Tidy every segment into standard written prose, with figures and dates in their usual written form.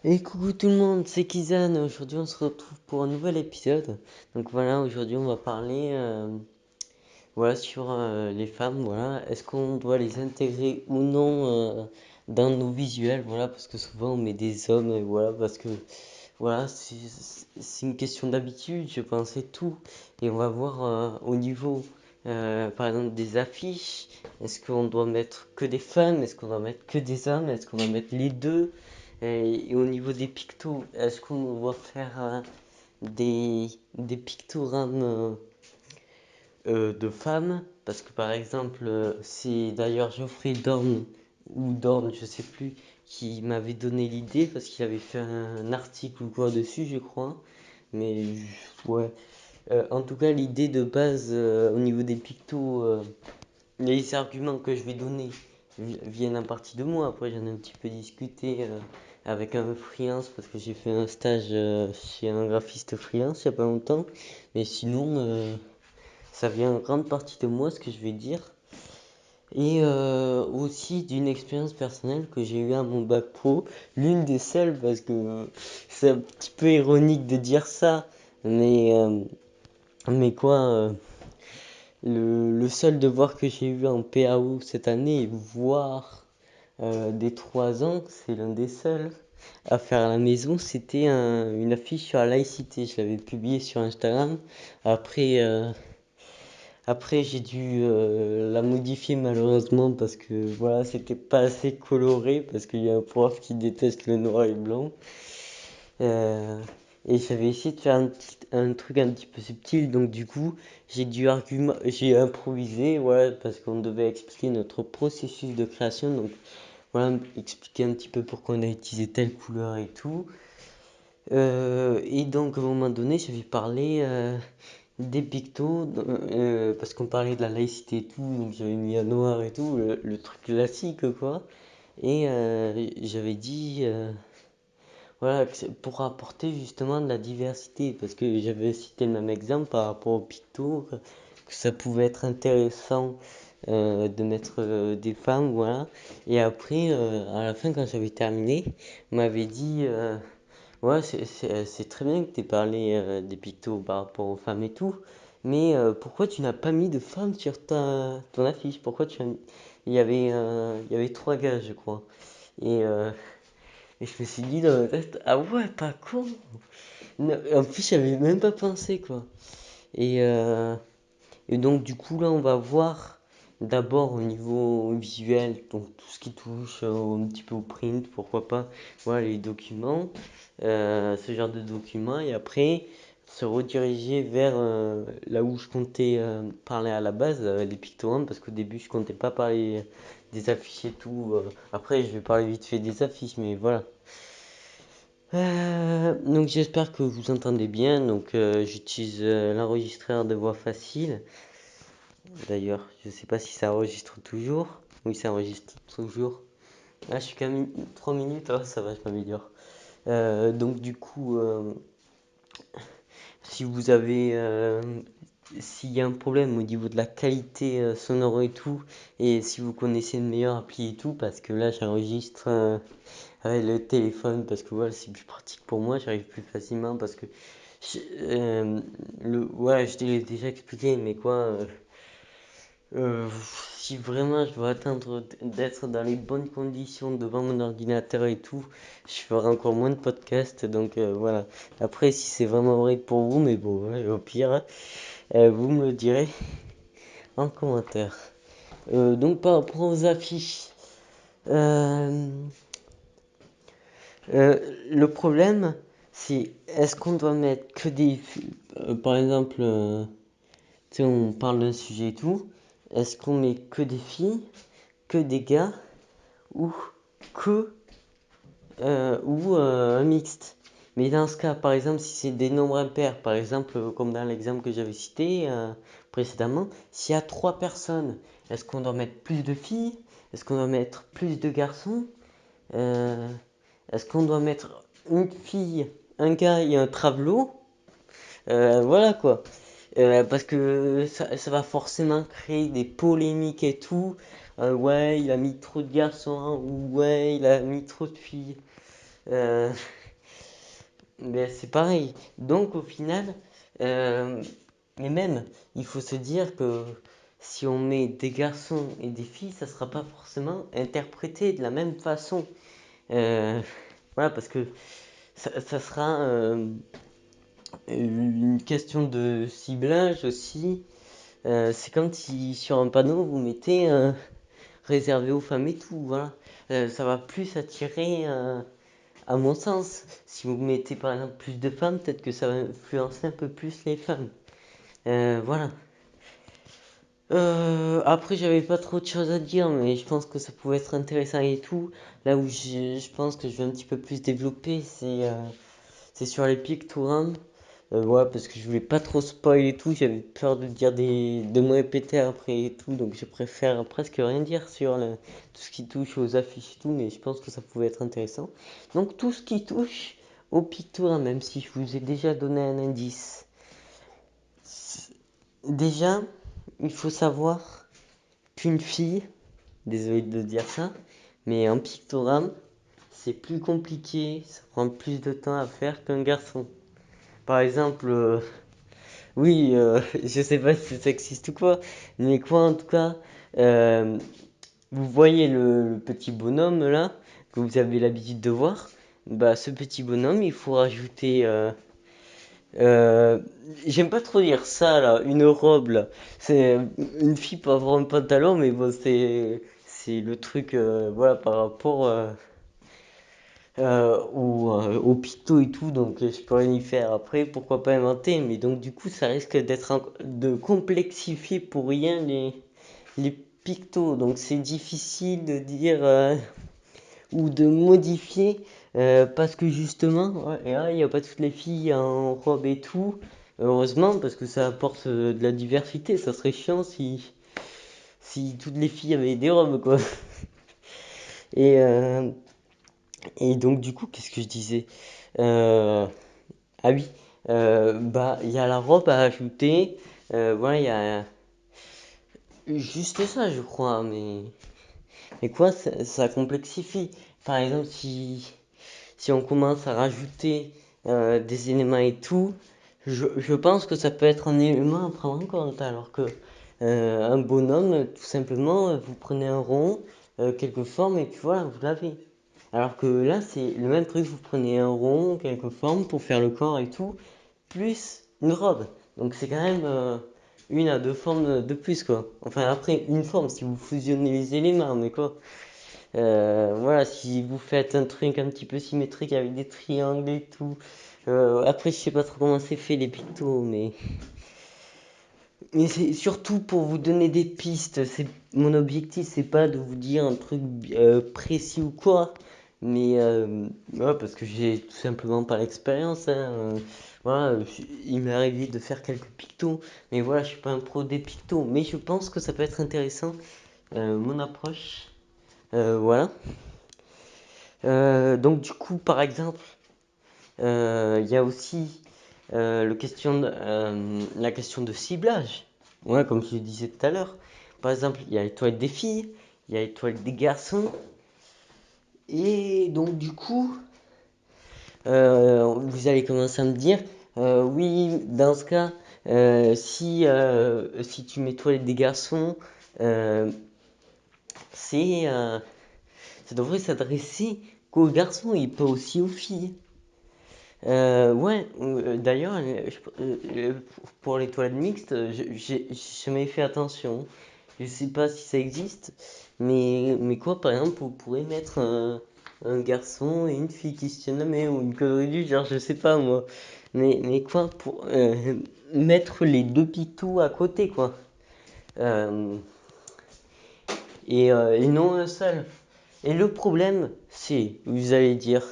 Et coucou tout le monde, c'est Kizan. Aujourd'hui, on se retrouve pour un nouvel épisode. Donc voilà, aujourd'hui, on va parler sur les femmes. Voilà, est-ce qu'on doit les intégrer ou non dans nos visuels? Voilà, parce que souvent on met des hommes. Et voilà, parce que voilà, c'est une question d'habitude. Je pensais tout. Et on va voir au niveau, par exemple, des affiches. Est-ce qu'on doit mettre que des femmes? Est-ce qu'on doit mettre que des hommes? Est-ce qu'on doit mettre les deux? Et au niveau des pictos, est-ce qu'on doit faire des pictogrammes de femmes? Parce que par exemple, c'est d'ailleurs Geoffrey Dorn ou Dorn, je sais plus, qui m'avait donné l'idée parce qu'il avait fait un article ou quoi dessus, je crois. Mais ouais. En tout cas, l'idée de base au niveau des pictos, les arguments que je vais donner viennent en partie de moi. Après, j'en ai un petit peu discuté avec un freelance parce que j'ai fait un stage chez un graphiste freelance il n'y a pas longtemps. Mais sinon, ça vient en grande partie de moi ce que je vais dire. Et aussi d'une expérience personnelle que j'ai eue à mon bac pro. L'une des seules, parce que c'est un petit peu ironique de dire ça. Mais, euh, mais quoi, le seul devoir que j'ai eu en PAO cette année, voire des 3 ans, c'est l'un des seuls à faire à la maison, c'était une affiche sur la laïcité. Je l'avais publiée sur Instagram. Après, après j'ai dû la modifier malheureusement parce que voilà, c'était pas assez coloré parce qu'il y a un prof qui déteste le noir et blanc. Euh, et j'avais essayé de faire un truc un petit peu subtil, donc du coup, j'ai improvisé, voilà, parce qu'on devait expliquer notre processus de création, donc voilà, expliquer un petit peu pourquoi on a utilisé telle couleur et tout. Et donc à un moment donné, j'avais parlé des pictos, parce qu'on parlait de la laïcité et tout, donc j'avais mis un noir et tout, le truc classique quoi. Et j'avais dit, voilà, pour apporter justement de la diversité, parce que j'avais cité le même exemple par rapport aux pictos, que ça pouvait être intéressant de mettre des femmes, voilà. Et après, à la fin, quand j'avais terminé, on m'avait dit, ouais, c'est très bien que tu aies parlé des pictos par rapport aux femmes et tout, mais pourquoi tu n'as pas mis de femmes sur ton affiche? Pourquoi tu as mis... il y avait 3 gars, je crois. Et je me suis dit dans ma tête, ah ouais, pas con. Non, en plus, j'avais même pas pensé, quoi. Et, euh, et donc, du coup, là, on va voir d'abord au niveau visuel, donc tout ce qui touche un petit peu au print, pourquoi pas, voilà, les documents, ce genre de documents, et après, se rediriger vers là où je comptais parler à la base, les pictogrammes, parce qu'au début, je comptais pas parler des affiches et tout. Après, je vais parler vite fait des affiches, mais voilà. Donc j'espère que vous entendez bien. Donc j'utilise l'enregistreur de voix facile. D'ailleurs, je sais pas si ça enregistre toujours. Oui, ça enregistre toujours. Là, je suis qu'à 3 minutes. Ah, ça va, je m'améliore. Donc du coup, si vous avez, s'il y a un problème au niveau de la qualité sonore et tout, et si vous connaissez une meilleure appli et tout, parce que là, j'enregistre avec le téléphone, parce que voilà, c'est plus pratique pour moi. J'arrive plus facilement parce que Je, ouais, je te l'ai déjà expliqué, mais quoi, euh, si vraiment je veux atteindre d'être dans les bonnes conditions devant mon ordinateur et tout, je ferai encore moins de podcasts, donc voilà. Après, si c'est vraiment vrai pour vous, mais bon, ouais, au pire, vous me le direz en commentaire. Donc par rapport aux affiches, euh, le problème, c'est est-ce qu'on doit mettre que par exemple, tu sais, on parle d'un sujet et tout. Est-ce qu'on met que des filles, que des gars ou que un mixte? Mais dans ce cas, par exemple, si c'est des nombres impairs, par exemple, comme dans l'exemple que j'avais cité précédemment, s'il y a 3 personnes, est-ce qu'on doit mettre plus de filles? Est-ce qu'on doit mettre plus de garçons? Euh, Est-ce qu'on doit mettre une fille, un gars et un travelot? Voilà quoi. Parce que ça va forcément créer des polémiques et tout. Ouais, il a mis trop de garçons, ou ouais, il a mis trop de filles. Euh, ben, c'est pareil. Donc au final, euh, mais même, il faut se dire que si on met des garçons et des filles, ça sera pas forcément interprété de la même façon. Euh, voilà, parce que ça sera une question de ciblage aussi. C'est comme si sur un panneau vous mettez réservé aux femmes et tout, voilà. Ça va plus attirer, à mon sens. Si vous mettez par exemple plus de femmes, peut-être que ça va influencer un peu plus les femmes. Voilà. Après, j'avais pas trop de choses à dire, mais je pense que ça pouvait être intéressant et tout. Là où je pense que je vais un petit peu plus développer, c'est sur les pictogrammes. Ouais, parce que je voulais pas trop spoil et tout, j'avais peur de dire de me répéter après et tout, donc je préfère presque rien dire sur tout ce qui touche aux affiches et tout, mais je pense que ça pouvait être intéressant. Donc tout ce qui touche aux pictogrammes, même si je vous ai déjà donné un indice. Déjà, il faut savoir qu'une fille, désolé de dire ça, mais un pictogramme, c'est plus compliqué, ça prend plus de temps à faire qu'un garçon. Par exemple, oui, je sais pas si c'est sexiste ou quoi, mais quoi en tout cas, euh, vous voyez le petit bonhomme là, que vous avez l'habitude de voir, bah ce petit bonhomme, il faut rajouter, euh, j'aime pas trop dire ça là, une robe là. C'est une fille peut avoir un pantalon, mais bon c'est le truc, voilà, par rapport au picto et tout, donc je peux rien y faire. Après, pourquoi pas inventer, mais donc du coup, ça risque de complexifier pour rien les pictos. Donc c'est difficile de dire ou de modifier parce que justement, ouais, et là, il n'y a pas toutes les filles en robe et tout. Heureusement, parce que ça apporte de la diversité. Ça serait chiant si toutes les filles avaient des robes, quoi. Et, euh, et donc, du coup, qu'est-ce que je disais? Euh, Ah oui, bah il y a la robe à ajouter. Voilà, il y a juste ça, je crois, mais quoi, ça complexifie. Par exemple, si on commence à rajouter des éléments et tout, je pense que ça peut être un élément à prendre en compte. Alors que un bonhomme, tout simplement, vous prenez un rond, quelques formes, et puis voilà, vous l'avez. Alors que là, c'est le même truc, vous prenez un rond, quelques formes pour faire le corps et tout, plus une robe. Donc c'est quand même une à deux formes de plus, quoi. Enfin, après, une forme si vous fusionnez les éléments, mais quoi. Voilà, si vous faites un truc un petit peu symétrique avec des triangles et tout. Après, je sais pas trop comment c'est fait les pictos, mais c'est surtout pour vous donner des pistes. Mon objectif, c'est pas de vous dire un truc précis ou quoi, mais ouais, parce que j'ai tout simplement pas l'expérience, hein. Voilà, il m'est arrivé de faire quelques pictos, mais voilà, je suis pas un pro des pictos, mais je pense que ça peut être intéressant, mon approche. Voilà. Donc du coup, par exemple, il y a aussi la question de ciblage. Ouais, comme je le disais tout à l'heure. Par exemple, il y a les toilettes des filles, il y a les toilettes des garçons. Et donc du coup, vous allez commencer à me dire, oui, dans ce cas, si tu mets toilettes des garçons, euh, c'est, euh, ça devrait s'adresser qu'aux garçons et pas aussi aux filles. Ouais, d'ailleurs, pour les toilettes mixtes, j'ai jamais fait attention. Je sais pas si ça existe, mais quoi, par exemple, vous pourrez mettre un garçon et une fille qui se tiennent la main ou une connerie du genre, je sais pas moi. Mais quoi, pour mettre les deux pitous à côté, quoi. Euh, et non un seul. Et le problème, c'est, vous allez dire,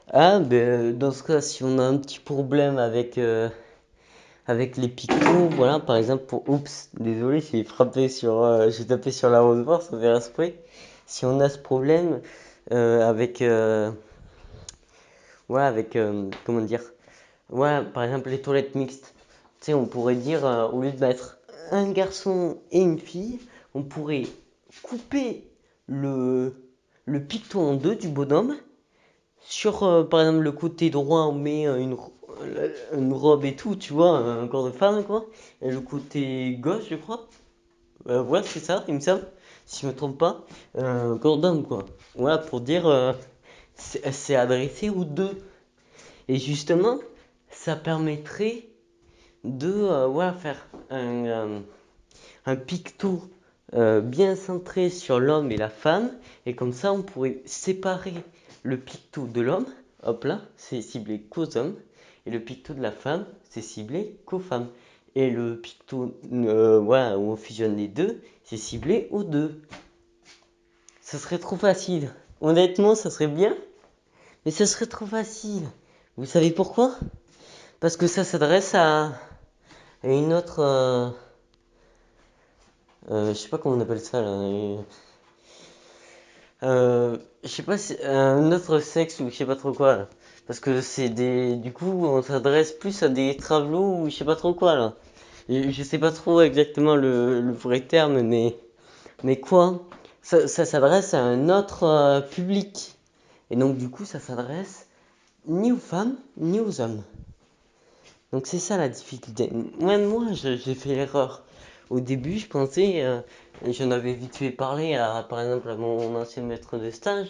ah, ben, dans ce cas, si on a un petit problème avec les pictos, voilà, par exemple, oups, désolé, j'ai tapé sur la rose barre, ça fait exprès. Si on a ce problème avec, voilà, comment dire, voilà, par exemple, les toilettes mixtes, tu sais, on pourrait dire, au lieu de mettre un garçon et une fille, on pourrait couper le, le picto en deux du bonhomme Sur, par exemple, le côté droit, on met une robe et tout, tu vois, un corps de femme, quoi. Et le côté gauche, je crois. Ouais, c'est ça, il me semble, si je me trompe pas. Un corps d'homme, quoi. Voilà, pour dire, c'est adressé aux deux. Et justement, ça permettrait de voilà, faire un picto bien centré sur l'homme et la femme, et comme ça on pourrait séparer le picto de l'homme, hop là, c'est ciblé qu'aux hommes, et le picto de la femme, c'est ciblé qu'aux femmes. Et le picto voilà, où on fusionne les deux, c'est ciblé aux deux. Ça serait trop facile. Honnêtement, ça serait bien, mais ça serait trop facile. Vous savez pourquoi? Parce que ça s'adresse à une autre. Je sais pas comment on appelle ça là. Je sais pas si un autre sexe ou je sais pas trop quoi là. Parce que c'est des. Du coup, on s'adresse plus à des travelots ou je sais pas trop quoi là. Je sais pas trop exactement le vrai terme, mais quoi? Ça s'adresse à un autre public. Et donc, du coup, ça s'adresse ni aux femmes ni aux hommes. Donc, c'est ça la difficulté. Moi, j'ai fait l'erreur. Au début, je pensais, j'en avais vite fait parler par exemple à mon ancien maître de stage,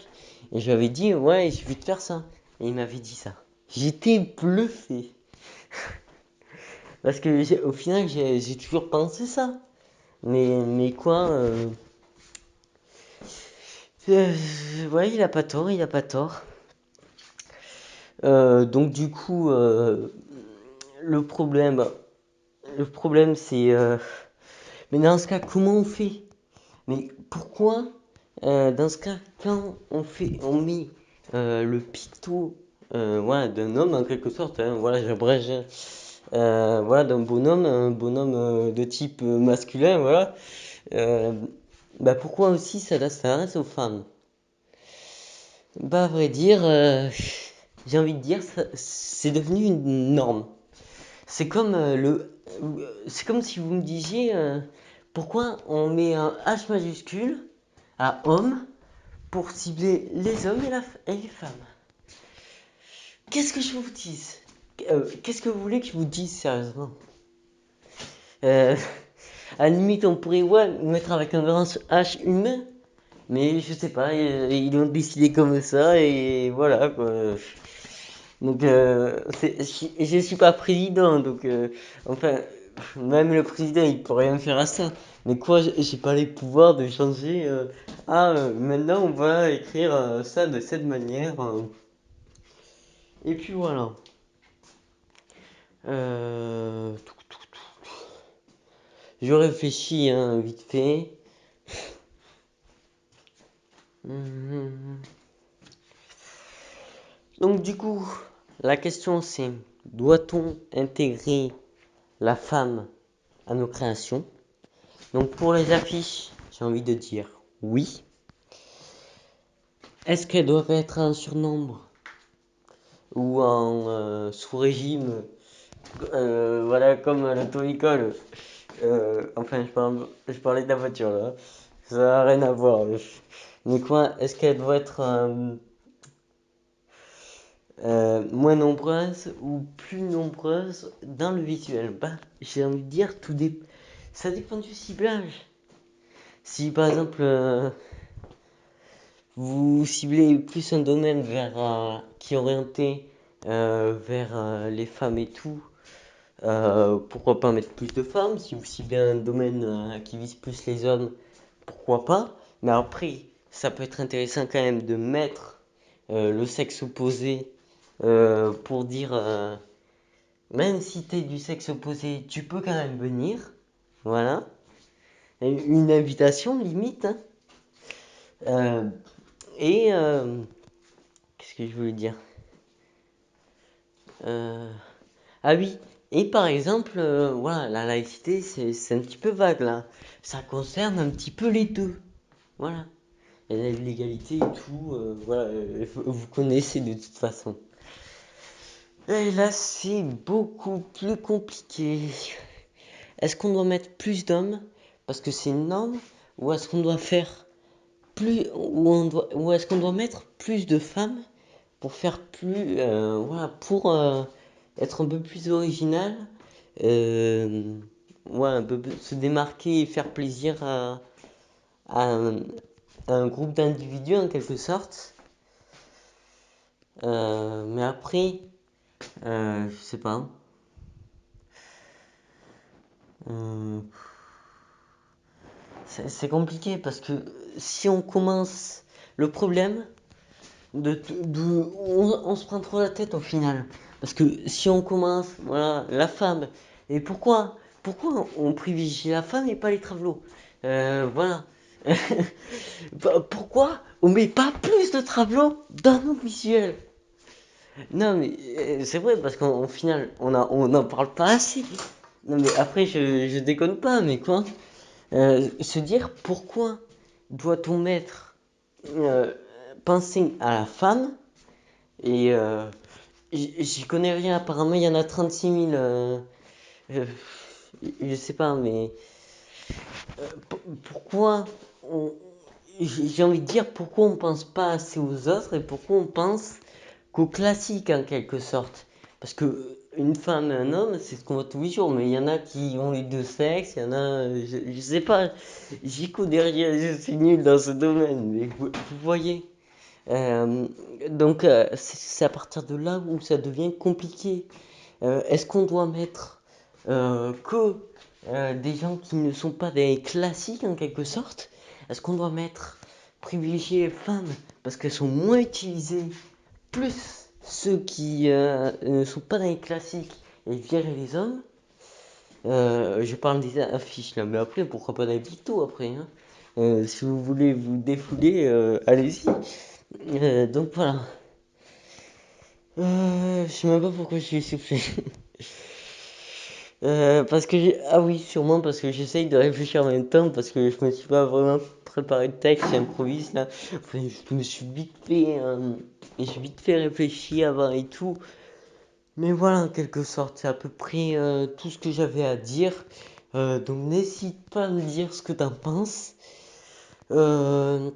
et je lui avais dit, ouais, il suffit de faire ça. Et il m'avait dit ça. J'étais bluffé. Parce que au final, j'ai toujours pensé ça. Mais quoi, ouais, il a pas tort, il a pas tort. Donc du coup, le problème, le problème c'est, mais dans ce cas, comment on fait? Mais pourquoi, dans ce cas, quand on met le picto voilà, d'un homme en quelque sorte, hein, voilà, j'abrège, voilà, d'un bonhomme, un bonhomme de type masculin, voilà, euh, bah pourquoi aussi ça s'adresse aux femmes? Bah, à vrai dire, j'ai envie de dire, c'est devenu une norme. C'est comme c'est comme si vous me disiez, pourquoi on met un H majuscule à homme pour cibler les hommes et les femmes. Qu'est-ce que je vous dise? Qu'est-ce que vous voulez que je vous dise sérieusement? euh, À la limite, on pourrait ouais, mettre avec un grand H humain, mais je sais pas, ils ont décidé comme ça et voilà quoi. Donc, je suis pas président, donc enfin, même le président il peut rien faire à ça. Mais quoi, j'ai pas les pouvoirs de changer. Maintenant on va écrire ça de cette manière. Et puis voilà. Euh, je réfléchis hein, vite fait. Mhm. Donc du coup, la question c'est, doit-on intégrer la femme à nos créations? Donc pour les affiches, j'ai envie de dire oui. Est-ce qu'elles doivent être en surnombre ou en sous-régime? Voilà, comme à l'auto-école. Enfin, je parlais de la voiture là. Ça n'a rien à voir. Mais quoi, est-ce qu'elle doit être moins nombreuse ou plus nombreuse dans le visuel? Bah, j'ai envie de dire, ça dépend du ciblage. Si par exemple, vous ciblez plus un domaine qui est orienté vers les femmes et tout, pourquoi pas mettre plus de femmes? Si vous ciblez un domaine qui vise plus les hommes, pourquoi pas? Mais après, ça peut être intéressant quand même de mettre le sexe opposé pour dire, même si t'es du sexe opposé, tu peux quand même venir. Voilà. Une invitation limite. Hein. Euh, et qu'est-ce que je voulais dire? Euh, Ah oui, et par exemple, voilà, la laïcité, c'est un petit peu vague là. Ça concerne un petit peu les deux. Voilà. Et l'égalité et tout, voilà, vous connaissez de toute façon. Et là, c'est beaucoup plus compliqué. Est-ce qu'on doit mettre plus d'hommes parce que c'est une norme, ou est-ce qu'on doit faire ou est-ce qu'on doit mettre plus de femmes pour faire plus, voilà, pour être un peu plus original, euh, ouais, un peu se démarquer et faire plaisir à à un groupe d'individus en quelque sorte. Mais après, je sais pas. Euh, c'est compliqué parce que si on commence, le problème on se prend trop la tête au final. Parce que si on commence, voilà, la femme, et pourquoi on privilégie la femme et pas les travelots? Voilà. Pourquoi on met pas plus de travelots dans nos visuels? Non mais c'est vrai parce qu'au final on n'en parle pas assez. Non mais après je déconne pas mais quoi? Se dire pourquoi doit-on mettre euh, penser à la femme et j'y connais rien apparemment il y en a 36 000 euh, je sais pas mais pourquoi on, j'ai envie de dire pourquoi on pense pas assez aux autres et pourquoi on pense qu'aux classiques en quelque sorte. Parce que une femme et un homme, c'est ce qu'on voit tous les jours, mais il y en a qui ont les deux sexes, il y en a, je sais pas, j'y connais rien, je suis nul dans ce domaine, mais vous voyez. Euh, donc c'est à partir de là où ça devient compliqué. Est-ce qu'on doit mettre que des gens qui ne sont pas des classiques en quelque sorte? Est-ce qu'on doit mettre privilégier les femmes parce qu'elles sont moins utilisées, plus ceux qui ne sont pas dans les classiques et virer les hommes? Je parle des affiches là, mais après pourquoi pas dans les pictos après, hein. Si vous voulez vous défouler, allez-y. Donc voilà. Je sais même pas pourquoi je suis essoufflé. Parce que ah oui, sûrement parce que j'essaye de réfléchir en même temps parce que je me suis pas vraiment préparé de texte, j'improvise là. Enfin, je me suis vite fait réfléchir avant et tout. Mais voilà, en quelque sorte, c'est à peu près tout ce que j'avais à dire. Donc n'hésite pas à me dire ce que t'en penses. Euh,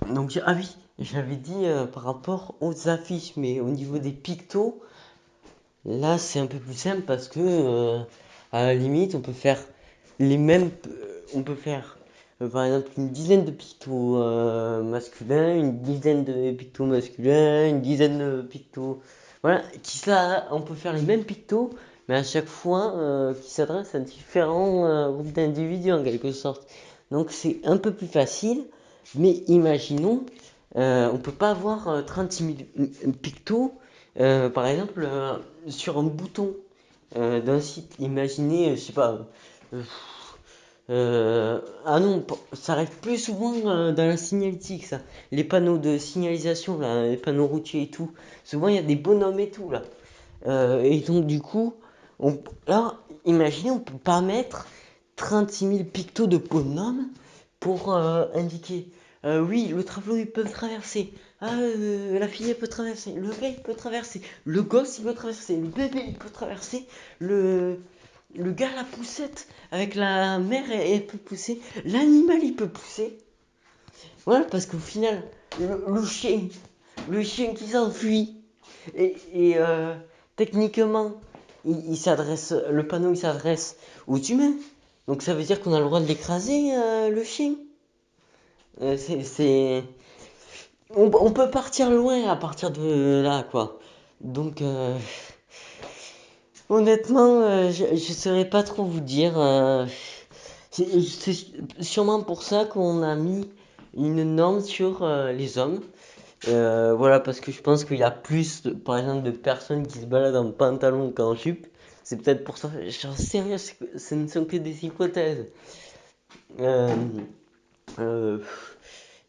ah oui, j'avais dit par rapport aux affiches, mais au niveau des pictos. Là, c'est un peu plus simple parce que, à la limite, on peut faire les mêmes. On peut faire, par exemple, une dizaine de pictos masculins, une dizaine de pictos masculins, une dizaine de pictos. Voilà, on peut faire les mêmes pictos, mais à chaque fois qui s'adressent à différents groupes d'individus en quelque sorte. Donc, c'est un peu plus facile, mais imaginons, on peut pas avoir 36 000 pictos par exemple, sur un bouton d'un site, imaginez, je sais pas, euh, ah non, ça arrive plus souvent dans la signalétique, ça. Les panneaux de signalisation, là, les panneaux routiers et tout. Souvent, il y a des bonhommes et tout, là. Et donc, du coup, là, imaginez, on peut pas mettre 36 000 pictos de bonhommes pour indiquer oui, le travelot il peut traverser, la fille elle peut traverser, le gars il peut traverser, le gosse il peut traverser, le bébé il peut traverser, le, le gars à la poussette avec la mère elle peut pousser, l'animal il peut pousser. Voilà, parce qu'au final, le chien qui s'enfuit, et techniquement, il s'adresse, le panneau il s'adresse aux humains. Donc ça veut dire qu'on a le droit de l'écraser, le chien. C'est, on peut partir loin à partir de là, quoi. Donc, honnêtement, je ne saurais pas trop vous dire. C'est sûrement pour ça qu'on a mis une norme sur les hommes. Voilà, parce que je pense qu'il y a plus, par exemple, de personnes qui se baladent en pantalon qu'en jupe. C'est peut-être pour ça. J'en sais rien, ce ne sont que des hypothèses. Euh, euh,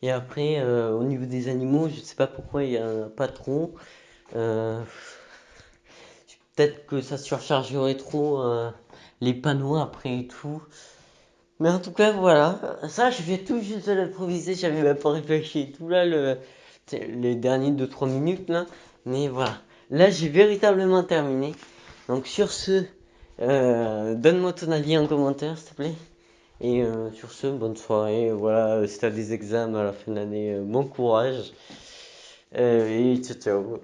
et après, au niveau des animaux, je sais pas pourquoi il y en a pas trop. Euh, Peut-être que ça surchargerait trop les panneaux après et tout. Mais en tout cas, voilà. Ça, je vais tout juste de l'improviser. J'avais même pas réfléchi et tout là, les derniers 2 3 minutes là. Mais voilà. Là, j'ai véritablement terminé. Donc, sur ce, donne-moi ton avis en commentaire, s'il te plaît. Et sur ce, bonne soirée. Voilà, si t'as des examens à la fin de l'année, bon courage. Et ciao, ciao.